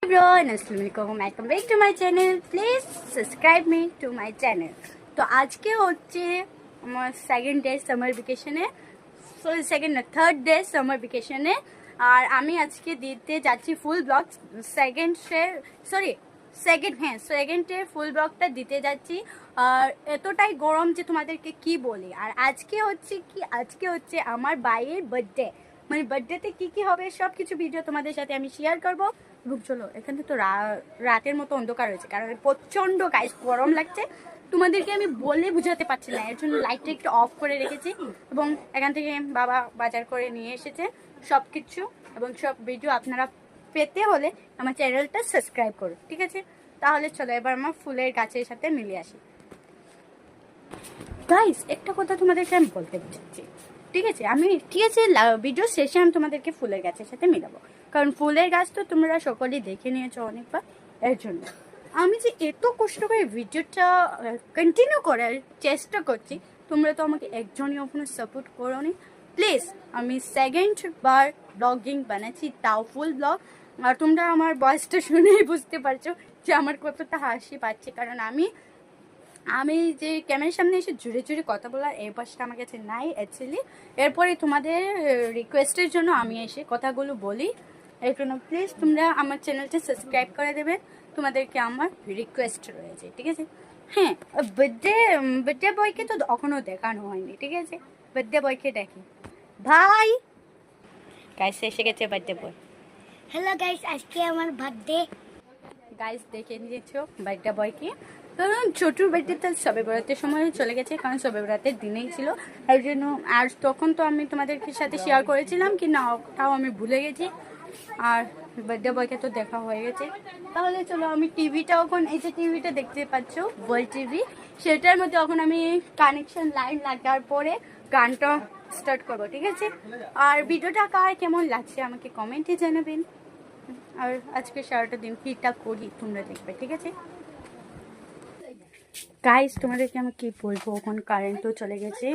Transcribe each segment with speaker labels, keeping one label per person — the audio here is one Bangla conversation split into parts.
Speaker 1: everyone, Assalamualaikum, welcome back to my channel. Please subscribe me to my channel. তো আজকে হচ্ছে আমার সেকেন্ড ডে সামার ভ্যাকেশনে, থার্ড ডে সামার ভ্যাকেশনে। আর আমি আজকে দিতে যাচ্ছি ফুল ব্লগ। সেকেন্ডে ফুল ব্লগটা দিতে যাচ্ছি। আর এতটাই গরম যে তোমাদেরকে কি বলি। আর আজকে হচ্ছে আমার ভাইয়ের বার্থডে, মানে বার্থডেতে কি হবে সব কিছু ভিডিও তোমাদের সাথে আমি শেয়ার করবো। এবং চলো, এখানে তো রাতের মতো অন্ধকার হয়েছে, কারণ প্রচণ্ড গাইস গরম লাগছে। তোমাদেরকে আমি বলে বুঝাতে পারছি না, এর জন্য লাইটটা একটু অফ করে রেখেছি। এবং এখান থেকে বাবা বাজার করে নিয়ে এসেছে সব কিছু। এবং সব ভিডিও আপনারা পেতে হলে আমার চ্যানেলটা সাবস্ক্রাইব করুন, ঠিক আছে? তাহলে চলো এবার আমার ফুলের গাছের সাথে মিলিয়ে আসি। গাইস, একটা কথা তোমাদেরকে আমি বলতে চাচ্ছি, ঠিক আছে? ভিডিও শেষে আমি তোমাদেরকে ফুলের গাছের সাথে মিলাবো, কারণ ফুলের গাছ তো তোমরা সকলেই দেখে নিয়েছো অনেকবার। এর জন্য আমি যে এত কষ্ট করে ভিডিওটা কন্টিনিউ করার চেষ্টা করছি, তোমরা তো আমাকে একজনই ওখানে সাপোর্ট করো নি। প্লিজ, আমি সেকেন্ড বার ব্লগিং বানাচ্ছি, তাও ফুল ব্লগ। আর তোমরা আমার ভয়েসটা শুনেই বুঝতে পারছো যে আমার কতটা হাসি পাচ্ছে, কারণ আমি যে ক্যামেরার সামনে এসে জুড়ে জুড়ে কথা বলার এই অভ্যাসটা আমার কাছে নাই অ্যাকচুয়ালি। এরপরে তোমাদের রিকোয়েস্টের জন্য আমি এসে কথাগুলো বলি। এর জন্য প্লিজ তোমরা আমার চ্যানেলটা সাবস্ক্রাইব করে দেবে, তোমাদেরকে আমার রিকোয়েস্ট রয়েছে, ঠিক আছে? হ্যাঁ, বার্থডে বয়কে তো এখনও দেখানো হয়নি, ঠিক আছে? বার্থডে বয়কে দেখি। ভাই গাইস এসে গেছে বার্থডে বয়।
Speaker 2: হ্যালো গাইস, আজকে আমার বার্থডে।
Speaker 1: গাইস দেখে নিয়েছো বার্থডে বয়কে। কারণ ছোটুর বার্থডে তো সবে বরাতের সময় চলে গেছে, কারণ সবে বরাতের দিনেই ছিল। এর জন্য আর তখন তো আমি তোমাদেরকে সাথে শেয়ার করেছিলাম কি না, তাও আমি ভুলে গেছি। আর বার্থডে বয়কে তো দেখা হয়ে গেছে। তাহলে চলো, আমি টিভিটা এখন, এই যে টিভিটা দেখতে পাচ্ছ ওয়াল টিভি, সেটার মধ্যে এখন আমি কানেকশন লাইন লাগার পরে গানটা স্টার্ট করবো, ঠিক আছে? আর ভিডিওটা কার কেমন লাগছে আমাকে কমেন্টে জানাবেন। আর আজকে সারাটা দিন কিটা করি তোমরা দেখবে, ঠিক আছে? গাইস, তোমাদেরকে আমি কি বলবো, এখন কারেন্টও চলে গেছে।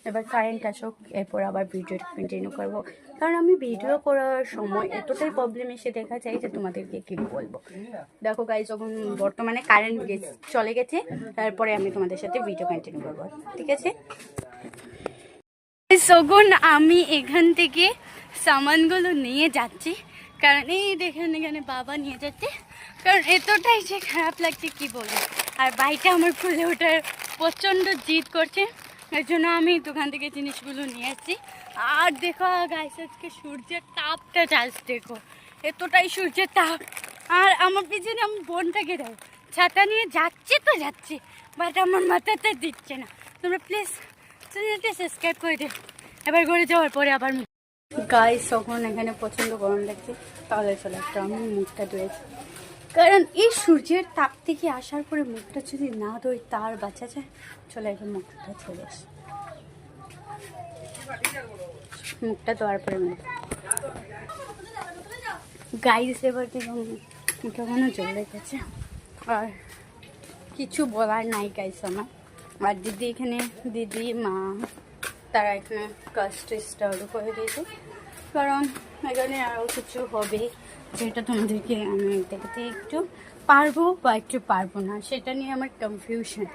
Speaker 1: এবার কারেন্ট আসুক, এরপর আবার ভিডিওটা কন্টিনিউ করবো। কারণ আমি ভিডিও করার সময় এতটাই প্রবলেম এসে দেখা যায় যে তোমাদেরকে কি বলবো। দেখো গাইস, যখন বর্তমানে কারেন্ট চলে গেছে, তারপরে আমি তোমাদের সাথে ভিডিও কন্টিনিউ করবো, ঠিক আছে? তখন আমি এখান থেকে সামানগুলো নিয়ে যাচ্ছি, কারণ এই দেখেন এখানে বাবা নিয়ে যাচ্ছে। কারণ এতটাই যে খারাপ লাগছে কি বলবো। আর বাইকটা আমার ফুলে ওঠার প্রচণ্ড জিদ করছে, এর জন্য আমি দোকান থেকে জিনিসগুলো নিয়ে আসছি। আর দেখো গাইস, আজকে সূর্যের তাপটা জাস্ট দেখো, এতটাই সূর্যের তাপ। আর আমার পিছনে আমার বোনটাকে দাও, ছাতা নিয়ে যাচ্ছে তো যাচ্ছে, বাট আমার মাথাতে দিচ্ছে না। তোমরা প্লিজ চ্যানেলটা সাবস্ক্রাইব করে দিও। এবার ঘরে যাওয়ার পরে আবার গাইস, তখন এখানে প্রচণ্ড গরম লাগছে। তাহলে চলে একটা আমি মুখটা ধুয়েছি, কারণ এই সূর্যের তাপ থেকে আসার পরে মুখটা যদি না ধুই তার বাঁচা যায়। চলে এখন মুখটা চলে আসে, মুখটা ধোয়ার পরে গাইস এবার দেখুন মুখটা কোনো জ্বলে গেছে। আর কিছু বলার নাই গাইস আমার। আর দিদি মা তারা এখানে কাজটা স্টার্ট করে দিয়েছে, কারণ এখানে আরও কিছু হবে যেটা তোমাদেরকে আমি দেখতে একটু পারবো বা একটু পারবো না, সেটা নিয়ে আমার কনফিউশন।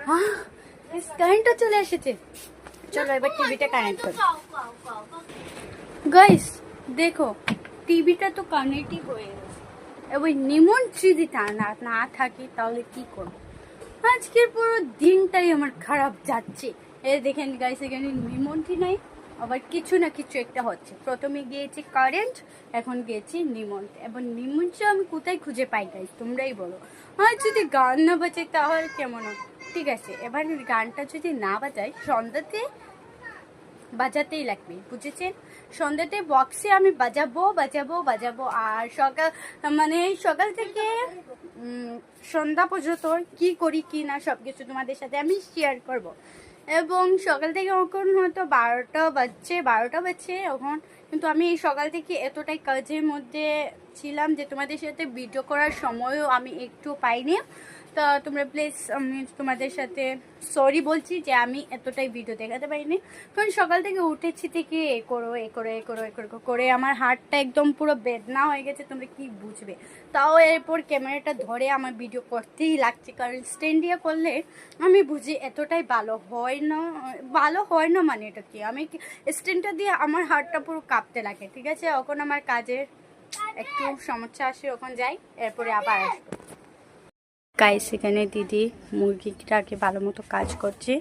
Speaker 1: হ্যাঁ, কারেন্টটা চলে এসেছে। চলো এবার টিভিটা কানেক্ট করি। গাইস দেখো, টিভিটা তো কানেক্টই হয়ে গেছে। এবার নিমন্ত্রণ যদি না থাকি তাহলে কি করবো? আজকের পুরো দিনটাই আমার খারাপ যাচ্ছে। এই দেখেন গাইস, এখানে নিমন্ত্রণ নাই, আবার কিছু না কিছু একটা হচ্ছে। প্রথমে গিয়েছে কারেন্ট, এখন গিয়েছি নিমন্ত্রণ। এবার নিমন্ত্রণ আমি কোথায় খুঁজে পাই গাইস, তোমরাই বলো। আর যদি গান না বাজাই তাহলে কেমন হয়? ঠিক আছে, এবার গানটা যদি না বাজাই, সন্ধ্যাতে বাজাতেই লাগবে, বুঝেছেন? সন্ধ্যাতে বক্সে আমি বাজাবো। আর সকাল থেকে সন্ধ্যা পর্যন্ত কি করি কি না সব কিছু তোমাদের সাথে আমি শেয়ার করব। এবং সকাল থেকে এখন হয়তো 12টা বাজছে, এখন কিন্তু আমি এই সকাল থেকে এতটাই কাজের মধ্যে ছিলাম যে তোমাদের সাথে ভিডিও করার সময়ও আমি একটু পাইনি। তো তোমরা প্লিজ আমি তোমাদের সাথে সরি বলছি যে আমি এতটাই ভিডিও দেখাতে পারিনি, কারণ সকাল থেকে উঠেছি থেকে এ করো করে আমার হাতটা একদম পুরো বেদনা হয়ে গেছে, তোমরা কি বুঝবে। তাও এরপর ক্যামেরাটা ধরে আমার ভিডিও করতেই লাগছে, কারণ স্ট্যান্ড দিয়ে করলে আমি বুঝি এতটাই ভালো হয় না মানে এটা কি, আমি স্ট্যান্ডটা দিয়ে আমার হাতটা পুরো কাঁপতে লাগে। ঠিক আছে, এখন আমার কাজের একটু সমস্যা আসে, ওখান যাই, এরপরে আবার আসবো। গাইস এখানে দিদি মুরগিটাকে ভালো মতো কাজ করছে,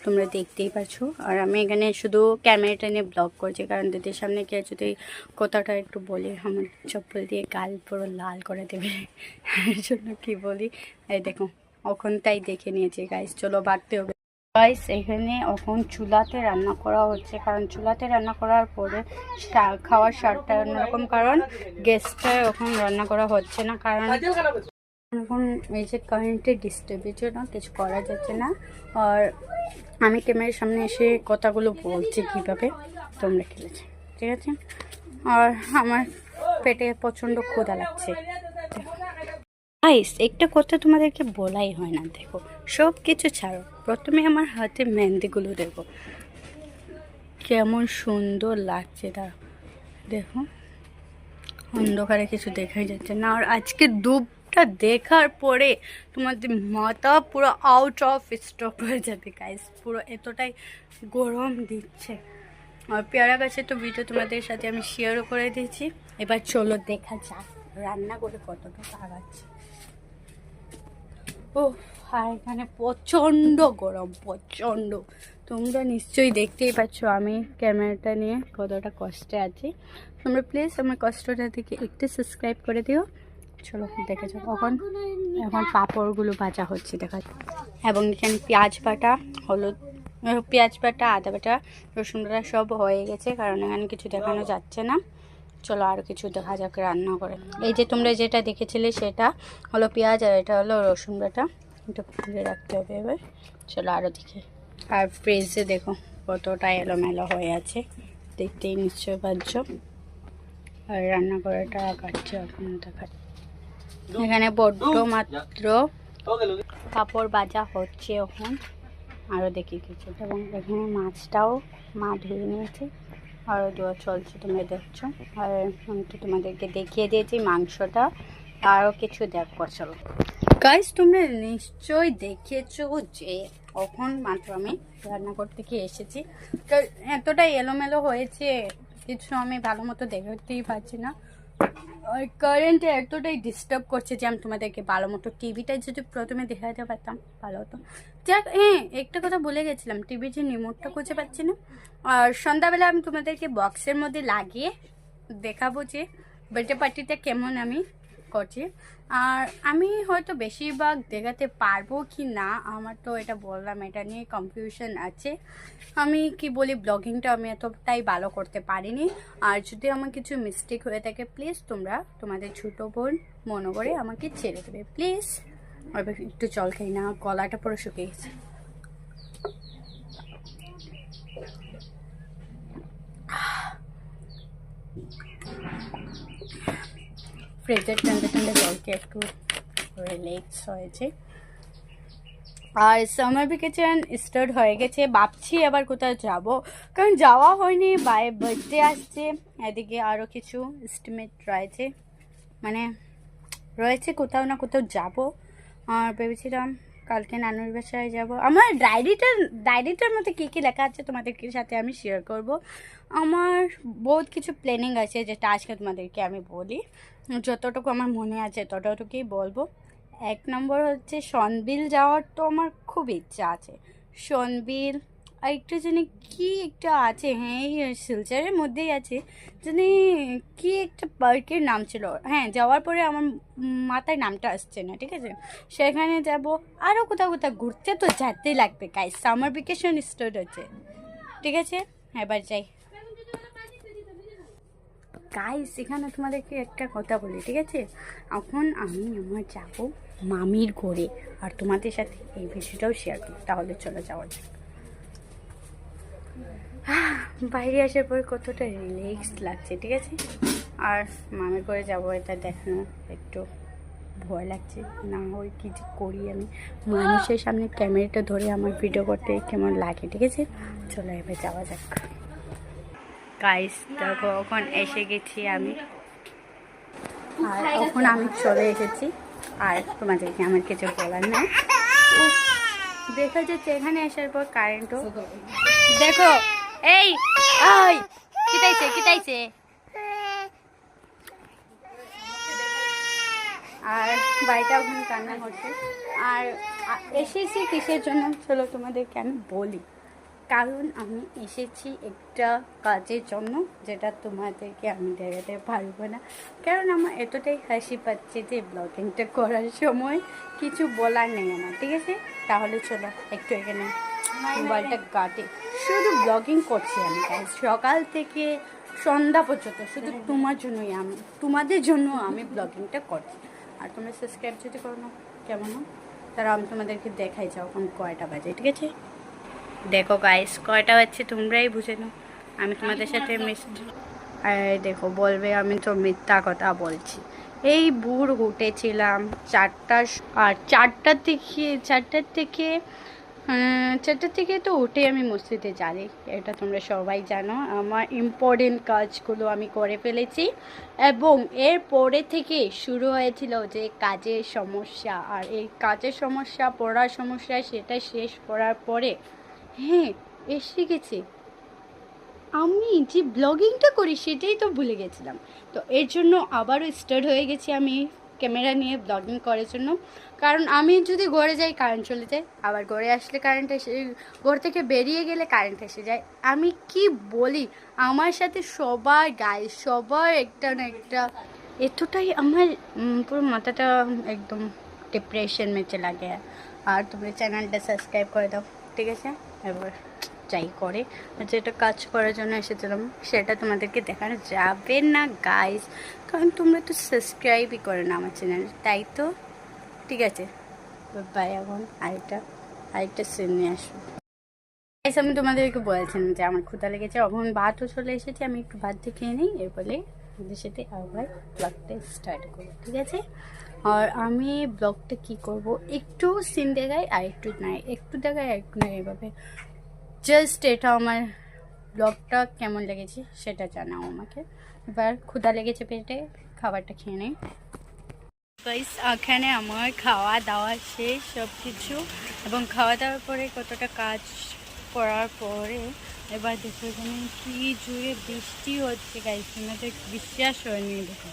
Speaker 1: তোমরা দেখতেই পাচ্ছ। আর আমি এখানে শুধু ক্যামেরাটা নিয়ে ব্লগ করছি, কারণ দিদির সামনে গিয়ে যদি কথাটা একটু বলি আমার চপ্পল দিয়ে গাল পুরো লাল করে দেবে, এর জন্য কি বলি। এই দেখো ওখানটাই দেখে নিয়েছি গাইস, চলো বাড়তে হবে। গাইস এখানে এখন চুলাতে রান্না করা হচ্ছে, কারণ চুলাতে রান্না করার পরে খাওয়ার স্বাদটা অন্যরকম, কারণ গ্যাসটা এখন রান্না করা হচ্ছে না, কারণ এখন এই যে কারেন্টের ডিস্টার্বের জন্য কিছু করা যাচ্ছে না। আর আমি ক্যামেরার সামনে এসে কথাগুলো বলছি কীভাবে তোমরা খেলেছে, ঠিক আছে। আর আমার পেটে প্রচণ্ড ক্ষুধা লাগছে। গাইস একটা কথা তোমাদেরকে বলাই হয় না, দেখো সব কিছু ছাড়ো, প্রথমে আমার হাতে মেহেন্দিগুলো দেখো কেমন সুন্দর লাগছে, তা দেখো অন্ধকারে কিছু দেখাই যাচ্ছে না। আর আজকে ধূপটা দেখার পরে তোমাদের মাথা পুরো আউট অফ স্টক হয়ে যাবে গাইস, পুরো এতটাই গরম দিচ্ছে। আর পেয়ারা গাছে তো ভিডিও তোমাদের সাথে আমি শেয়ারও করে দিয়েছি। এবার চলো দেখা যাক রান্না করে কতটুকু আগাচ্ছে। ও আর এখানে প্রচণ্ড গরম, প্রচণ্ড, তোমরা নিশ্চয়ই দেখতেই পাচ্ছ আমি ক্যামেরাটা নিয়ে কতটা কষ্টে আছি। তোমরা প্লিজ আমার কষ্টটা থেকে একটু সাবস্ক্রাইব করে দিও। চলো দেখে যাও। এখন পাঁপড়গুলো ভাজা হচ্ছে দেখা যায়, এবং এখানে পেঁয়াজ বাটা, হলুদ, পেঁয়াজ বাটা, আদা বাটা, রসুন বাটা সব হয়ে গেছে, কারণ এখানে কিছু দেখানো যাচ্ছে না। চলো আরও কিছু দেখা যাক রান্না করে। এই যে তোমরা যেটা দেখেছিলে সেটা হলো পেঁয়াজ, আর এটা হলো রসুন বাটা, একটু খুলে রাখতে হবে। এবার চলো আরও দেখি। আর ফ্রিজে দেখো কতটা এলোমেলো হয়ে আছে, দেখতেই নিশ্চয় পাচ্ছ। আর রান্না করাটা কাটছে এখন দেখাচ্ছে। এখানে বড্ড মাত্র কাপড় ভাজা হচ্ছে এখন, আরও দেখি কিছু। এবং এখানে মাছটাও মা ধুয়ে নিয়েছে, আরও দেওয়া চলছে, তোমরা দেখছো। আর আমি তো তোমাদেরকে দেখিয়ে দিয়েছি মাংসটা, আরও কিছু দেখো। চলো গাইস তোমরা নিশ্চয়ই দেখেছো যে এখন মাত্র আমি রান্না করতে গিয়ে এসেছি, তো এতটাই এলোমেলো হয়েছে কিছু আমি ভালো মতো দেখতেই পাচ্ছি না। আর কারেন্টে এতটাই ডিস্টার্ব করছে যে আমি তোমাদেরকে ভালো মতো টিভিটা যদি প্রথমে দেখাতে পারতাম ভালো হতো। যাক হ্যাঁ একটা কথা বলে গেছিলাম, টিভির যে রিমোটটা খুঁজে পাচ্ছি না। আর সন্ধ্যাবেলা আমি তোমাদেরকে বক্সের মধ্যে লাগিয়ে দেখাবো যে বার্থডে পার্টিটা কেমন আমি করছি। আর আমি হয়তো বেশিরভাগ দেখাতে পারবো কি না, আমার তো এটা বললাম এটা নিয়ে কনফিউশন আছে। আমি কি বলি, ব্লগিংটা আমি এতটাই ভালো করতে পারিনি। আর যদি আমার কিছু মিস্টেক হয়ে থাকে প্লিজ তোমরা তোমাদের ছোটো বোন মনে করে আমাকে ছেড়ে দেবে প্লিজ। আর একটু জল খাই না, গলাটা পুরো শুকিয়ে গেছে। ফ্রিজের ঠান্ডা ঠান্ডা জলকে একটু রিল্যাক্স হয়েছে। আর সামার ভ্যাকেশন স্টার্ট হয়ে গেছে, ভাবছি আবার কোথাও যাব, কারণ যাওয়া হয়নি। বার্থডে আসছে, এদিকে আরও কিছু এস্টিমেট রয়েছে, মানে রয়েছে কোথাও না কোথাও যাব। আর ভেবেছিলাম কালকে নানুর বাসায় যাব। আমার ডায়েরিটার মধ্যে কী কী লেখা আছে তোমাদেরকে সাথে আমি শেয়ার করব। আমার বহুত কিছু প্ল্যানিং আছে, যেটা আজকে তোমাদেরকে আমি বলি, যতটুকু আমার মনে আছে ততটুকুই বলবো। 1 নম্বর হচ্ছে সনবিল যাওয়ার তো আমার খুব ইচ্ছা আছে। সনবিল আর একটু জানি কি একটা আছে, হ্যাঁ এই শিলচরের মধ্যেই আছে, জানি কি একটা পার্কের নাম ছিল। হ্যাঁ যাওয়ার পরে আমার মাথায় নামটা আসছে না, ঠিক আছে। সেখানে যাব, আরও কোথাও কোথাও ঘুরতে তো যেতেই লাগবে গাইস, সামার ভ্যাকেশন স্টার্ট হচ্ছে, ঠিক আছে। এবার যাই গাইস। এখানে তোমাদেরকে একটা কথা বলি, ঠিক আছে। এখন আমি আমার যাব মামির ঘরে, আর তোমাদের সাথে এই ভিডিওটাও শেয়ার করি। তাহলে চলে যাওয়া যাক। বাইরে আসার পর কতটা রিল্যাক্স লাগছে, ঠিক আছে। আর মামে করে যাবো এটা দেখানো একটু ভয় লাগছে, না হয় কি যে করি আমি, মানুষের সামনে ক্যামেরাটা ধরে আমার ভিডিও করতে কেমন লাগে, ঠিক আছে। চলো এবার যাওয়া যাক। গাইস দেখো এখন এসে গেছি আমি, আর এখন আমি চলে এসেছি। আর তোমাদেরকে আমার কিছু বলার না, দেখা যাচ্ছে এখানে আসার পর কারেন্টও দেখো। এই ওই কিতাইছে আর বাড়িটা ওখানে কান্না করছে। আর এসেছি কিসের জন্য চলো তোমাদেরকে আমি বলি। কারণ আমি এসেছি একটা কাজের জন্য, যেটা তোমাদেরকে আমি দেখাতে পারবো না, কারণ আমার এতটাই হাসি পাচ্ছে যে ব্লগিংটা করার সময় কিছু বলার নেই আমার, ঠিক আছে। তাহলে চলো একটু এখানে মোবাইলটা কাটে, শুধু ব্লগিং করছি আমি গাইস, সকাল থেকে সন্ধ্যা পর্যন্ত শুধু তোমার জন্যই, আমি তোমাদের জন্য আমি ব্লগিংটা করছি। আর তোমরা সাবস্ক্রাইব যদি করো না কেমন হয়, তারা আমি তোমাদেরকে দেখাই যাও এখন কয়টা বাজে, ঠিক আছে। দেখো গাইস কয়টা বাজছে তোমরাই বুঝে নাও, আমি তোমাদের সাথে দেখো বলবে আমি তো মিথ্যা কথা বলছি। এই ভোর উঠেছিলাম 4টা, আর 4টার থেকে তো উঠে আমি মসজিদে যাই, এটা তোমরা সবাই জানো। আমার ইম্পর্টেন্ট কাজগুলো আমি করে ফেলেছি, এবং এর পরে থেকে শুরু হয়েছিল যে কাজের সমস্যা। আর এই কাজের সমস্যা, পড়ার সমস্যা, সেটা শেষ করার পরে হ্যাঁ এসে গেছে আমি যে ব্লগিংটা করি সেটাই তো ভুলে গেছিলাম। তো এর জন্য আবারও স্টার্ট হয়ে গেছি আমি ক্যামেরা নিয়ে ব্লগিং করার জন্য। কারণ আমি যদি ঘরে যাই কারেন্ট চলে যায়, আবার ঘরে আসলে কারেন্ট এসে, ঘর থেকে বেরিয়ে গেলে কারেন্ট এসে যায়। আমি কি বলি, আমার সাথে সবার গায়ে সবার একটা না একটা, এতটাই আমার পুরো মাথাটা একদম ডিপ্রেশন মেচে লাগে। আর তোমরা চ্যানেলটা সাবস্ক্রাইব করে দাও, ঠিক আছে। এবার যাই করে যেটা কাজ করার জন্য এসেছিলাম সেটা তোমাদেরকে দেখানো যাবে না গাইস, কারণ তোমরা তো সাবস্ক্রাইবই করো না আমার চ্যানেল, তাই তো, ঠিক আছে। বাই, এখন আরেকটা সিন নিয়ে আসবো। গাইস আমি তোমাদেরকে বলেছিলাম যে আমার ক্ষুধা লেগেছে, এখন ভাতও চলে এসেছে, আমি একটু ভাত দিয়ে খেয়ে নিই, এরপরে আমাদের সাথে আবার ব্লগটা স্টার্ট করবো, ঠিক আছে। আর আমি ব্লগটা কি করব, একটু সিন দেখাই আর একটু নাই, একটু দেখাই একটু নাই, এভাবে জাস্ট এটা আমার ব্লগটা কেমন লেগেছে সেটা জানাও আমাকে। এবার ক্ষুধা লেগেছে পেটে, খাবারটা খেয়ে নেই গাইস। এখানে আমার খাওয়া দাওয়া শেষ সব কিছু, এবং খাওয়া দাওয়ার পরে কতটা কাজ করার পরে এবার দেখো এখানে কি জোরে বৃষ্টি হচ্ছে গাইস, তোমাদের বিশ্বাস হয়নি, দেখো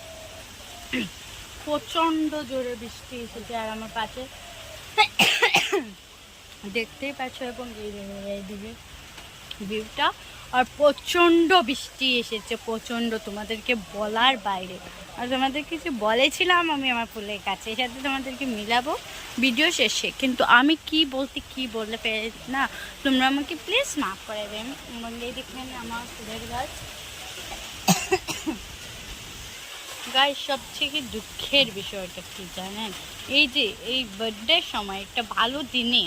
Speaker 1: প্রচণ্ড জোরে বৃষ্টি এসেছে। আর আমার পাশে দেখতেই পাচ্ছ, এবং এইদিকে ভিউটা, আর প্রচণ্ড বৃষ্টি এসেছে, প্রচণ্ড, তোমাদেরকে বলার বাইরে। আর তোমাদের কিছু বলেছিলাম আমি আমার ফুলের কাছে, এর সাথে তোমাদেরকে মিলাবো ভিডিও শেষে, কিন্তু আমি কি বলতে পেরে না, তোমরা আমাকে প্লিজ মাফ করে দেন। বললেই দেখলেন আমার ফুলের গাছ গাইস, সবথেকে দুঃখের বিষয়টা কি জানেন, এই যে এই বার্থডের সময় একটা ভালো দিনে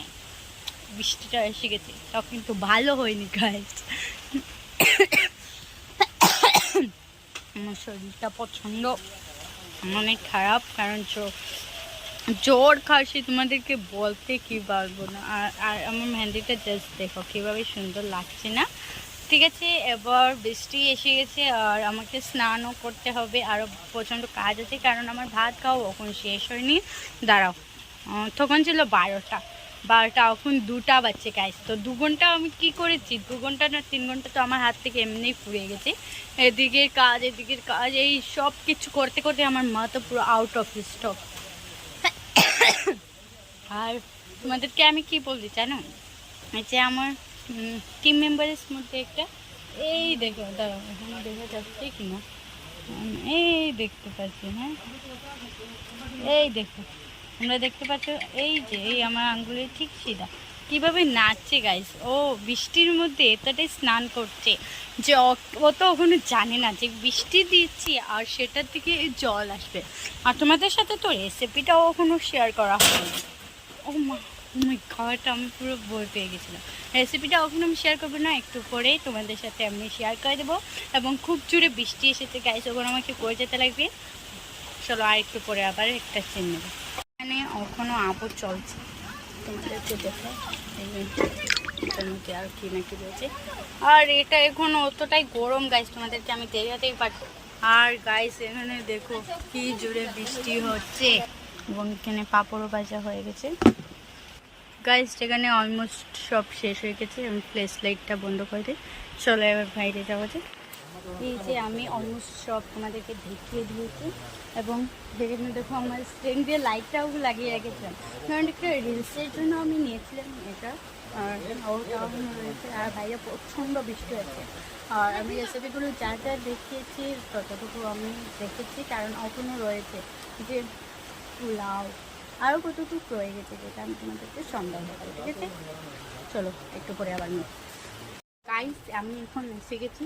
Speaker 1: বৃষ্টিটা এসে গেছে, তাও কিন্তু ভালো হয়নি গাইস। আমার শরীরটা প্রচণ্ড অনেক খারাপ, কারণ জ্বর কাশি তোমাদেরকে বলতে কি পারবো না। আর আমার মেহেন্দিটা জাস্ট দেখো কীভাবে সুন্দর লাগছে না, ঠিক আছে। এবার বৃষ্টি এসে গেছে আর আমাকে স্নানও করতে হবে, আরও প্রচণ্ড কাজ আছে, কারণ আমার ভাত খাওয়া এখন শেষ হয়নি। দাঁড়াও, তখন ছিল 12টা, এখন 2টা বাজছে গাইস। তো 2 ঘন্টা আমি কি করেছি, 2 ঘন্টা না 3 ঘন্টা তো আমার হাত থেকে এমনিই ফুরিয়ে গেছে। এদিকের কাজ এই সব কিছু করতে করতে আমার মাথা পুরো আউট অফ স্টক। আর তোমাদেরকে আমি কি বলতে জানো, এই যে আমার টিম মেম্বারের মধ্যে একটা, এই দেখো দাঁড়াও এখানে দেখা যাচ্ছে কিনা, এই দেখতে পাচ্ছি, হ্যাঁ এই দেখো তোমরা দেখতে পাচ্ছ, এই যে এই আমার আঙ্গুলের ঠিক সিধা কীভাবে নাচছে গাইস। ও বৃষ্টির মধ্যে এতটাই স্নান করছে যে ও তো ওখানে জানে না যে বৃষ্টি দিচ্ছি আর সেটার থেকে জল আসবে। আর তোমাদের সাথে তো রেসিপিটাও ওখানে শেয়ার করা হয়নি। ও মা, খাওয়াটা আমি পুরো বই পেয়ে গেছিলাম। রেসিপিটা এখন আমি শেয়ার করবো না, একটু পরেই তোমাদের সাথে আমি শেয়ার করে দেবো। এবং খুব জোরে বৃষ্টি এসেছে গাইস, ওখানে আমাকে করে যেতে লাগবে। চলো আর একটু পরে আবার একটা চেন নেবো। এখানে এখনও আবর চলছে, তোমাদেরকে দেখো এটার মধ্যে আর কি না কি রয়েছে। আর এটা এখন অতটাই গরম গাইস, তোমাদেরকে আমি দেখাতেই পারছি। আর গাইস এখানে দেখো কি জোরে বৃষ্টি হচ্ছে এবং এখানে পাঁপড়ও ভাজা হয়ে গেছে। গাইস এখানে অলমোস্ট সব শেষ হয়ে গেছে, আমি ফ্ল্যাশ লাইটটা বন্ধ করে দিই। চলো এবার বাইরে যাওয়া যায়। এই যে আমি অলমোস্ট সব তোমাদেরকে দেখিয়ে দিয়েছি এবং এখানে দেখো আমার স্ট্যান্ড দিয়ে লাইটটাও লাগিয়ে রেখেছিলাম, কারণ একটা রিলসের জন্য আমি নিয়েছিলাম এটা। আর ওটাও রয়েছে, আর বাইরে প্রচণ্ড বৃষ্টি হয়েছে। আর আমি রেসিপিগুলো যা যা দেখিয়েছি ততটুকু আমি দেখেছি, কারণ এখনও রয়েছে যে পোলাও আরও কতটুকু রয়ে গেছে, যেটা আমি তোমাদেরকে সন্ধ্যা দেখাবো। ঠিক আছে, চলো একটু পরে আবার নিই। গাইস আমি এখন এসে গেছি,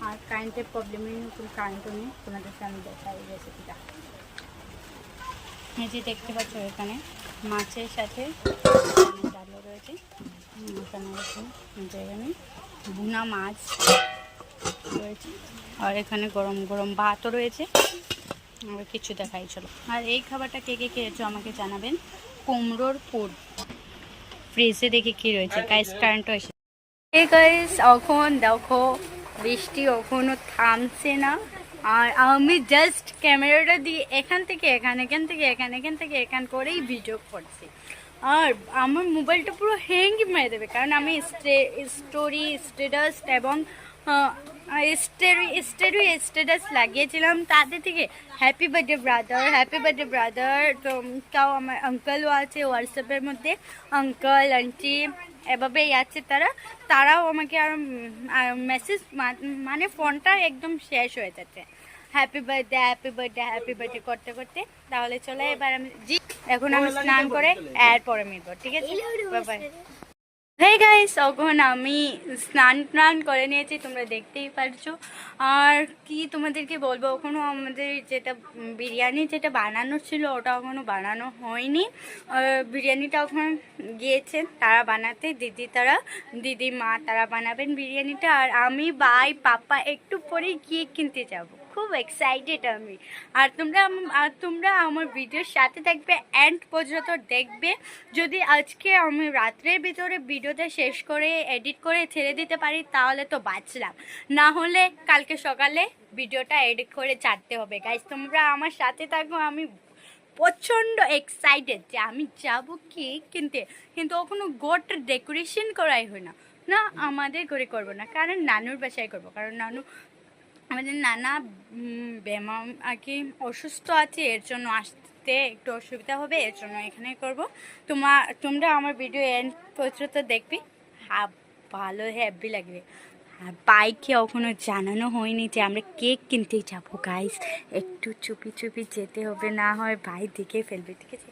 Speaker 1: আর কারেন্টের প্রবলেমের নতুন কারেন্টও নেই, তোমাদেরকে আমি দেখাই রেসিপিটা। এই যে দেখতে পাচ্ছ এখানে মাছের সাথে ডালও রয়েছে, এখানে এখানে ভুনা মাছ রয়েছে, আর এখানে গরম গরম ভাতও রয়েছে। আমরা কিছু দেখাই চলো। আর এই খাবারটা কে কে খেয়েছো আমাকে জানাবেন। কুমড়োর পুর, ফ্রিজে দেখি কি রয়েছে। গাইস কারেন্টও এসে গাইস এখন দেখো বৃষ্টি এখনো থামছে না, আর আমি জাস্ট ক্যামেরাটা দিয়ে এখান থেকে এখান, এখান থেকে এখান, এখান থেকে এখান করেই ভিডিও করছি। আর আমার মোবাইলটা পুরো হ্যাঙ্গই মেরে দেবে, কারণ আমি স্টোরি স্ট্যাটাস এবং স্ট্যাটাস লাগিয়েছিলাম, তাদের থেকে happy birthday brother, happy birthday brother. তো তাও আমার আঙ্কেলও আছে হোয়াটসঅ্যাপের মধ্যে, আঙ্কেল আন্টি এভাবেই আছে তারাও আমাকে আর মেসেজ, মানে ফোনটা একদম শেষ হয়ে যাচ্ছে happy birthday happy birthday happy birthday করতে করতে। তাহলে চলে এবার আমি এখন আমি স্নান করে এরপরে মিলবো। ঠিক আছে, বাই। হেই গাইস এখন আমি স্নান করে নিয়েছি, তোমরা দেখতেই পারছো। আর কি তোমাদেরকে বলবো, এখনও আমাদের যেটা বিরিয়ানি যেটা বানানো ছিল ওটা এখনও বানানো হয়নি। বিরিয়ানিটা এখন গিয়েছেন তারা বানাতে, দিদি মা তারা বানাবেন বিরিয়ানিটা। আর আমি ভাই পাপা একটু পরেই কেক কিনতে যাব, খুব এক্সাইটেড আমি। আর তোমরা আমার ভিডিওর সাথে থাকবে, এন্ড পর্যন্ত দেখবে। যদি আজকে আমি রাত্রের ভিতরে ভিডিওটা শেষ করে এডিট করে ছেড়ে দিতে পারি তাহলে তো বাঁচলাম, না হলে কালকে সকালে ভিডিওটা এডিট করে ছাড়তে হবে। গাইস তোমরা আমার সাথে থাকো, আমি প্রচণ্ড এক্সাইটেড যে আমি যাব কেক কিনতে, কিন্তু ওখানে গোটা ডেকোরেশন করাই হয় না। না আমাদের ঘরে করবো না, কারণ নানুর বাসায় করবো, কারণ আমাদের নানা বেমা আর কি অসুস্থ আছে, এর জন্য আসতে একটু অসুবিধা হবে, এর জন্য এখানে করবো। তোমরা আমার ভিডিও এন্ড পর্যন্ত দেখবি, ভালো হ্যাপি লাগবে। আর বাইকে এখনও জানানো হয়নি যে আমরা কেক কিনতে যাবো গাইস, একটু চুপি চুপি যেতে হবে, না হয় ভাই দেখে ফেলবে। ঠিক আছে,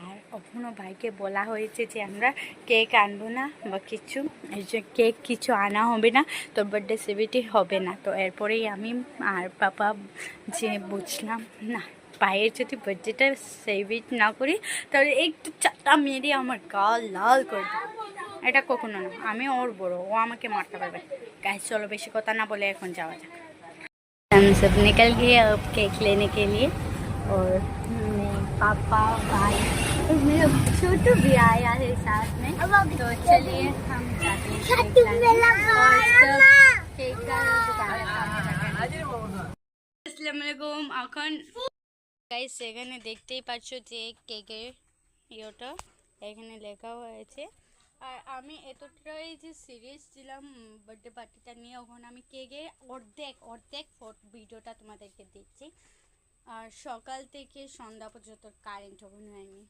Speaker 1: আর এখনও ভাইকে বলা হয়েছে যে আমরা কেক আনবো না বা কিছু, কেক কিছু আনা হবে না, তোর বার্থডে সেলিব্রেট হবে না। তো এরপরেই আমি আর পাপা যে বুঝলাম না, ভাইয়ের যদি বার্থডেটা সেলিব্রেট না করি তাহলে একটু চাটা মেরে আমার গাল লাল করে দেবে, এটা কখনো না। আমি ওর বড়ো, ও আমাকে মারতে পারবে। গাইস चलो बेशी কথা না বলে এখন যাওয়া যাক। हम सब निकल गए अब केक लेने के लिए, और पापा भाई और मेरा छोटू भी आया है साथ में। तो चलिए हम जाते हैं केक का আসসালামু আলাইকুম। এখন গাইস এখানে দেখতেই পাচ্ছ যে কেকের ইয়েটা এখানে লেখা হয়েছে। আর আমি এতটাই যে সিরিয়াস ছিলাম বার্থডে পার্টিটা নিয়ে, ওখানে আমি কেকের অর্ধেক ভিডিওটা তোমাদেরকে দিচ্ছি। আর সকাল থেকে সন্ধ্যা পর্যন্ত কারেন্ট ওখানে হয়নি।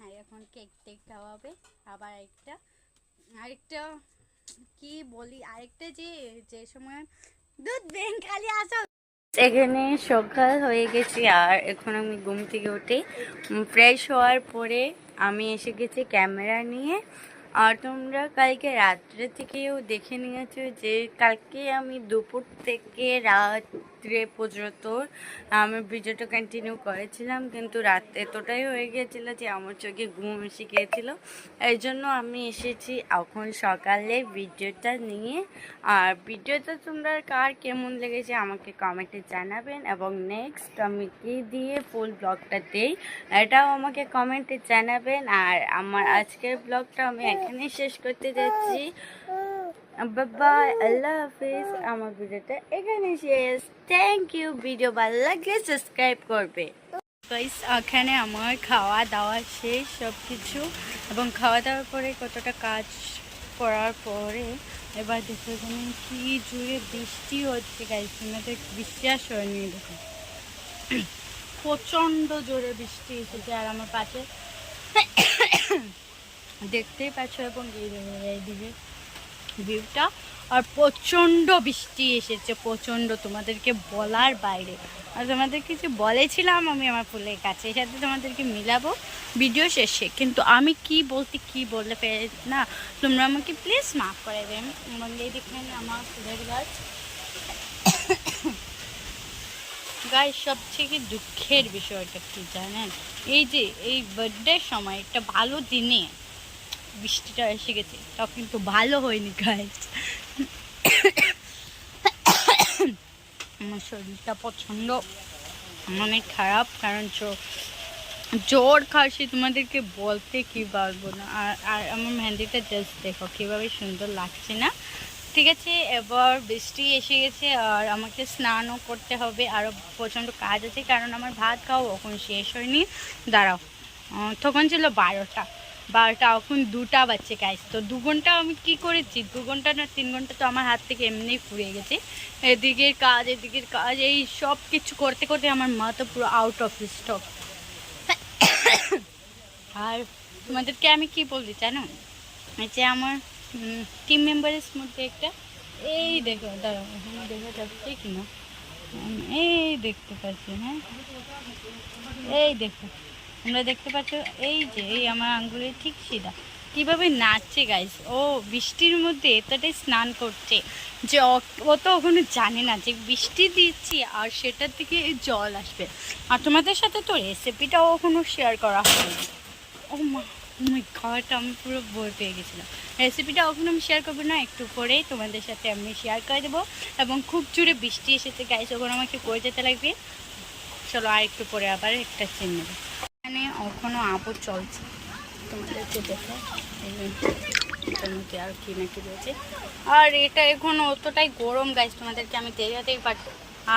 Speaker 1: আর এখন কেক খাওয়া হবে। আবার আরেকটা কি বলি, আরেকটা যে সময় দুধ বেন খালি আসা। এখানে সকাল হয়ে গেছি, আর এখন আমি ঘুম থেকে উঠে ফ্রেশ হওয়ার পরে আমি এসে গেছি ক্যামেরা নিয়ে। আর তোমরা কালকে রাত্রে থেকেও দেখে নিয়েছো যে কালকে আমি দুপুর থেকে রাত রাত্রে পর্যন্ত আমি ভিডিওটা কন্টিনিউ করেছিলাম, কিন্তু রাত এতটাই হয়ে গিয়েছিল যে আমার চোখে ঘুম এসে গিয়েছিল। এই জন্য আমি এসেছি এখন সকালে ভিডিওটা নিয়ে। আর ভিডিওটা তোমরা কার কেমন লেগেছে আমাকে কমেন্টে জানাবেন, এবং নেক্সট আমি কী দিয়ে ফুল ব্লগটা দেই এটাও আমাকে কমেন্টে জানাবেন। আর আমার আজকের ব্লগটা আমি এখানেই শেষ করতে যাচ্ছি। বাই, আল্লাহ হাফিজ। আমার ভিডিওটা এখানে শেষ। Thank you. ভিডিও ভালো লাগলে সাবস্ক্রাইব করবে। গাইস, এখানে আমার খাওয়া দাওয়া শেষ সব কিছু, এবং খাওয়া দাওয়ার পরে কতটা কাজ করার পরে এবার দেখো এখানে কি জুড়ে বৃষ্টি হচ্ছে। গাইস, তোমাদের বিশ্বাস হয়নি, দেখো প্রচণ্ড জোরে বৃষ্টি এসেছে। আর আমার পাশে দেখতেই পাচ্ছ, এবং এইদিকে ভিউটা, আর প্রচণ্ড বৃষ্টি এসেছে, প্রচণ্ড, তোমাদেরকে বলার বাইরে। আর তোমাদের কিছু বলেছিলাম আমি আমার ফুলের কাছে, সাথে তোমাদেরকে মিলাবো ভিডিও শেষে, কিন্তু আমি কি বলে ফেলে না, তোমরা আমাকে প্লিজ মাফ করে দেন। এবং এই দেখেন আমার ফুলের গাছ। গাইস, সবথেকে দুঃখের বিষয়টা কি জানেন, এই যে এই বার্থডের সময় একটা ভালো দিনে বৃষ্টিটা এসে গেছে, তাও কিন্তু ভালো হয়নি গাইস। আমার শরীরটা প্রচণ্ড অনেক খারাপ, কারণ জ্বর কাশি তোমাদেরকে বলতে কি পারবো না। আর আমার মেহেন্দিটা জাস্ট দেখো কীভাবে সুন্দর লাগছে না? ঠিক আছে, এবার বৃষ্টি এসে গেছে আর আমাকে স্নানও করতে হবে, আরও প্রচণ্ড কাজ আছে, কারণ আমার ভাত খাওয়া এখন শেষ হয়নি। দাঁড়াও, তখন ছিল 12টা, এখন 2টা বাজছে গাইস। তো 2 ঘন্টা আমি কি করেছি, 2 ঘন্টা না 3 ঘন্টা তো আমার হাত থেকে এমনিই ফুরিয়ে গেছে। এদিকের কাজ এই সব কিছু করতে করতে আমার মাথা পুরো আউট অফ স্টক। আর তোমাদেরকে আমি কি বলতে জানো, এই যে আমার টিম মেম্বারের মধ্যে একটা, এই দেখো, দাঁড়াও এখানে দেখা যাচ্ছে কিনা, এই দেখতে পাচ্ছি, হ্যাঁ এই দেখো, তোমরা দেখতে পাচ্ছ, এই যে এই আমার আঙ্গুলের ঠিক সিধা কীভাবে নাচছে গাইস। ও বৃষ্টির মধ্যে এতটাই স্নান করছে যে ও তো ওখানে জানে না যে বৃষ্টি দিচ্ছি আর সেটার থেকে জল আসবে। আর তোমাদের সাথে তো রেসিপিটাও ওখানে শেয়ার করা হয়নি। ও মা, খাওয়াটা আমি পুরো ভয় পেয়ে গেছিলাম। রেসিপিটা ওখানে আমি শেয়ার করবো না, একটু পরেই তোমাদের সাথে আমি শেয়ার করে দেবো। এবং খুব জোরে বৃষ্টি এসেছে গাইস, ওখানে আমাকে করে যেতে লাগবে। চলো আর একটু পরে আবার একটা চেন নেবো। এখানে এখনো আপদ চলছে, তোমাদেরকে দেখো এটার মধ্যে আর কি নাকি রয়েছে। আর এটা এখন অতটাই গরম গাইস, তোমাদেরকে আমি দেখাতেই পারবো।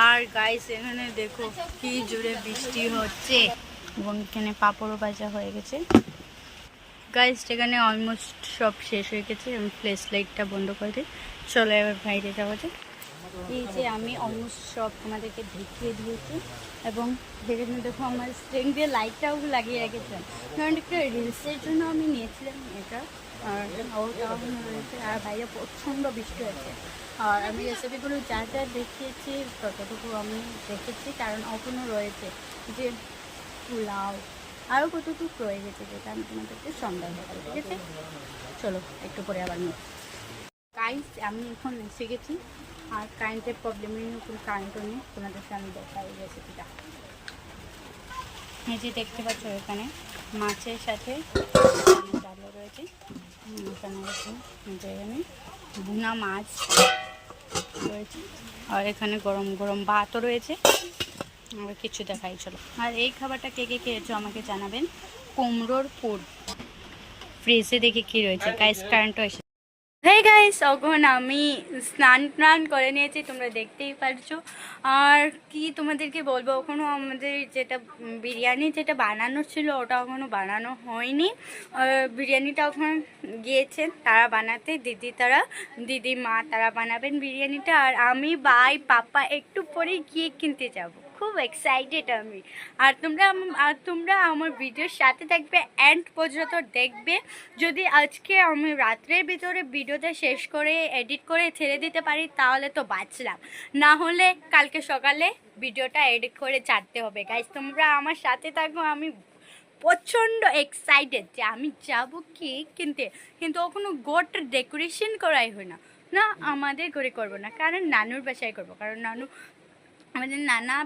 Speaker 1: আর গাইস এখানে দেখো কি জোরে বৃষ্টি হচ্ছে, এবং এখানে পাঁপড়ও ভাজা হয়ে গেছে। গাইস এখানে অলমোস্ট সব শেষ হয়ে গেছে, আমি ফ্ল্যাশ লাইটটা বন্ধ করে দিই। চলো এবার বাইরে যাওয়া যায়। এই যে আমি অলমোস্ট সব তোমাদেরকে দেখিয়ে দিয়েছি, এবং এখানে দেখো আমার স্ট্রিং দিয়ে লাইটটাও লাগিয়ে রেখেছিলাম, কারণ একটা রিলসের জন্য আমি নিয়েছিলাম এটা। আর ওটা রয়েছে, আর বাইরে প্রচণ্ড বৃষ্টি হয়েছে। আর আমি রেসিপিগুলো যা যা দেখিয়েছি ততটুকু আমি দেখেছি, কারণ এখনও রয়েছে যে পোলাও, আরও কতটুকু রয়ে গেছে, যেটা আমি তোমাদেরকে সন্ধ্যা দেখাবো। ঠিক আছে, চলো একটু পরে আবার নিই। গাইস আমি এখন এসে গেছি, আর কারেন্টের প্রবলেমের জন্য কোনো কারেন্টও নেই, তোমাদেরকে আমি দেখাই রেসিপিটা। এই যে দেখতে পাচ্ছ এখানে মাছের সাথে ডালও রয়েছে, এখানে এখানে ভুনা মাছ রয়েছে, আর এখানে গরম গরম ভাতও রয়েছে। আমরা কিছু দেখাই, চলো। আর এই খাবারটা কে কে খেয়েছো আমাকে জানাবেন। কুমড়োর পুর, ফ্রিজে দেখি কি রয়েছে। গাইস কারেন্টও এসে, হেই গাইস, এখন আমি স্নান করে নিয়েছি, তোমরা দেখতেই পারছো। আর কি তোমাদেরকে বলবো, এখনও আমাদের যেটা বিরিয়ানি যেটা বানানো ছিল ওটা এখনও বানানো হয়নি। বিরিয়ানিটা এখন গিয়েছেন তারা বানাতে, দিদি মা তারা বানাবেন বিরিয়ানিটা। আর আমি ভাই পাপা একটু পরেই গিয়ে কিনতে যাব, খুব এক্সাইটেড আমি। আর তোমরা আমার ভিডিওর সাথে থাকবে, এন্ড পর্যন্ত দেখবে। যদি আজকে আমি রাত্রের ভিতরে ভিডিওটা শেষ করে এডিট করে ছেড়ে দিতে পারি তাহলে তো বাঁচলাম, না হলে কালকে সকালে ভিডিওটা এডিট করে ছাড়তে হবে। গাইস তোমরা আমার সাথে থাকো, আমি প্রচণ্ড এক্সাইটেড যে আমি যাব কেক কিনতে, কিন্তু ওখানে গোটা ডেকোরেশন করাই হয় না। আমাদের ঘরে করবো না, কারণ নানুর বাসায় করবো, কারণ নানু আমাদের নানা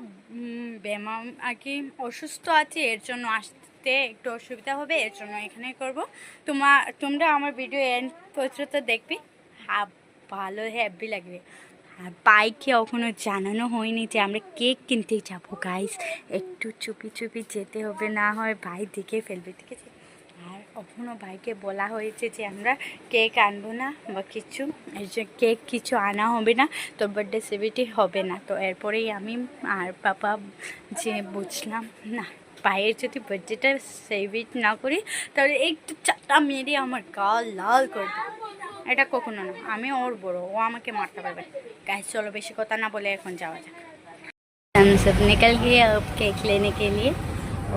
Speaker 1: বেমাম আর কি অসুস্থ আছে, এর জন্য আসতে একটু অসুবিধা হবে, এর জন্য এখানে করব। তোমরা আমার ভিডিও এন্ড পর্যন্ত দেখবে, ভালো হ্যাপি লাগবে। আর বাইকে এখনো জানানো হয়নি যে আমরা কেক কিনতে যাবো গাইস, একটু চুপি চুপি যেতে হবে, না হয় ভাই দেখে ফেলবে, ঠিক আছে। আর এখনও ভাইকে বলা হয়েছে যে আমরা কেক আনবো না বা কিছু, এই যে কেক কিছু আনা হবে না, তো বার্থডে সেলিব্রেট হবে না। তো এরপরেই আমি আর পাপা যে বুঝলাম না, ভাইয়ের যদি বার্থডেটা সেলিব্রেট না করি তাহলে একটু চাটা মেরে আমার গাল লাল করে দেবে। এটা কখনো না, আমি ওর বড়, ও আমাকে মারতে পারবে। গাইস चलो बेसी কথা ना बोले এখন যাওয়া যাক। हम सब निकल गए अब केक लेने के लिए,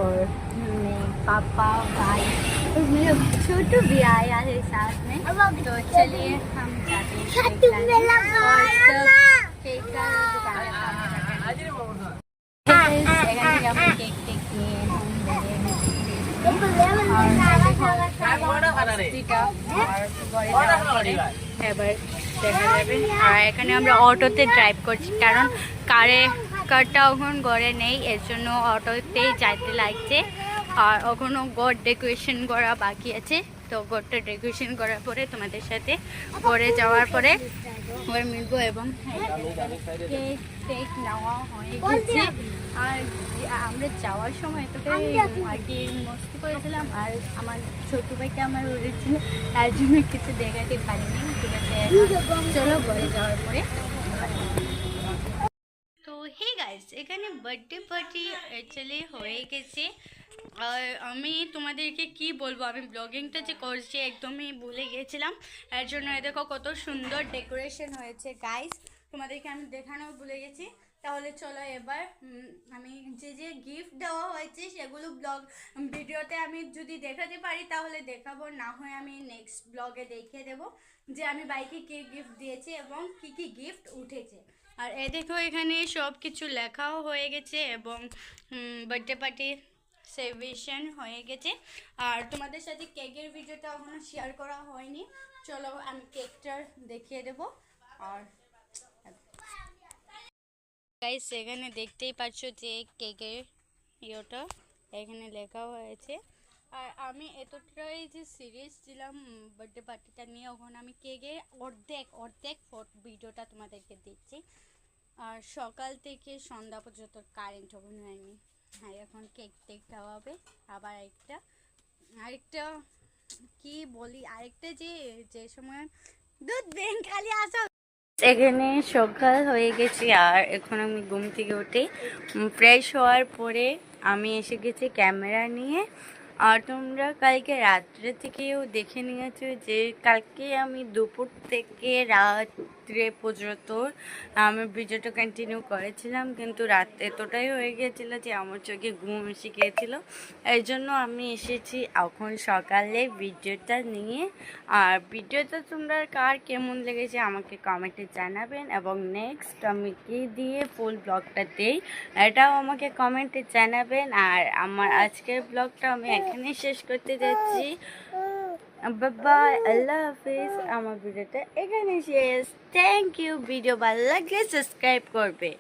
Speaker 1: और मेरे पापा भाई और मेरा छोटू भी आया है साथ में। तो चलिए हम जाते हैं केक लाने और सब केक का दुकान केक केक নিয়ে हम এবার দেখা যাবে। আর এখানে আমরা অটোতে ড্রাইভ করছি, কারণ কারটা এখন ঘরে নেই, এর জন্য অটোতেই যাইতে লাগছে। আর এখনও গড় ডেকোরেশন করা বাকি আছে, তো গড়টা ডেকোরেশন করার পরে তোমাদের সাথে ঘরে যাওয়ার পরে ঘরে মিলবো। এবং কেক নেওয়া হয়ে গেছে। আর আমরা যাওয়ার সময় এতটাই আর কি মস্তি করেছিলাম, আর আমার ছোটো ভাইকে আমার উড়েছিল, তার জন্য কিছু দেখাতে পারিনি, ঠিক আছে। চলো ঘরে যাওয়ার পরে। তো হে গাইস, এখানে বার্থডে পার্টি অ্যাকচুয়ালি হয়ে গেছে। আর আমি তোমাদেরকে কি বলবো, আমি ব্লগিংটা যে করছি একদমই ভুলে গিয়েছিলাম, এর জন্য দেখো কত সুন্দর ডেকোরেশন হয়েছে গাইস, তোমাদেরকে আমি দেখানো ভুলে গেছি। তাহলে চলো এবার আমি যে গিফট দেওয়া হয়েছে সেগুলো ভিডিওতে আমি যদি দেখাতে পারি তাহলে দেখাবো, না হয় আমি নেক্সট ব্লগে দেখিয়ে দেবো যে আমি বাইকে কি গিফট দিয়েছি এবং কি গিফট উঠেছে। আর এ দেখো এখানে সব কিছু লেখাও হয়ে গেছে এবং বার্থডে পার্টি সেলিব্রেশন হয়ে গেছে। আর তোমাদের সাথে কেকের ভিডিওটা এখনো শেয়ার করা হয়নি, চলো আমি কেকটা দেখিয়ে দেবো। আর গাইস এখানে দেখতেই পাচ্ছ যে কেকের ইয়েটা এখানে লেখা হয়েছে। আর আমি এতটাই যে সিরিয়াস ছিলাম বার্থডে পার্টিটা নিয়ে, ওখানে আমি কেকের অর্ধেক ভিডিওটা তোমাদেরকে দিচ্ছি। আর সকাল থেকে সন্ধ্যা পর্যন্ত কারেন্ট ওখানে হয়নি। আর এখন কেক খাওয়া হবে। আবার আরেকটা কি বলি, আরেকটা যে সময় দুধ বেন খালি আসা। এখানে সকাল হয়ে গেছে আর এখন আমি ঘুম থেকে উঠে ফ্রেশ হওয়ার পরে আমি এসে গেছি ক্যামেরা নিয়ে। আর তোমরা কালকে রাত্রে থেকেও দেখে নিয়েছো যে কালকে আমি দুপুর থেকে রাত্রে পর্যন্ত আমি ভিডিওটা কন্টিনিউ করেছিলাম, কিন্তু রাত এতটাই হয়ে গিয়েছিলো যে আমার চোখে ঘুম এসে গিয়েছিলো। এই জন্য আমি এসেছি এখন সকালে ভিডিওটা নিয়ে। আর ভিডিওটা তোমরা কার কেমন লেগেছে আমাকে কমেন্টে জানাবেন, এবং নেক্সট আমি কী দিয়ে ফুল ব্লগটা দিই এটাও আমাকে কমেন্টে জানাবেন। আর আমার আজকের ব্লগটা আমি এখানেই শেষ করতে যাচ্ছি। বাই, আল্লাহ হাফিজ। আমার ভিডিওটা এখানে শেষ। Thank you. ভিডিও ভালো লাগলে সাবস্ক্রাইব করবে।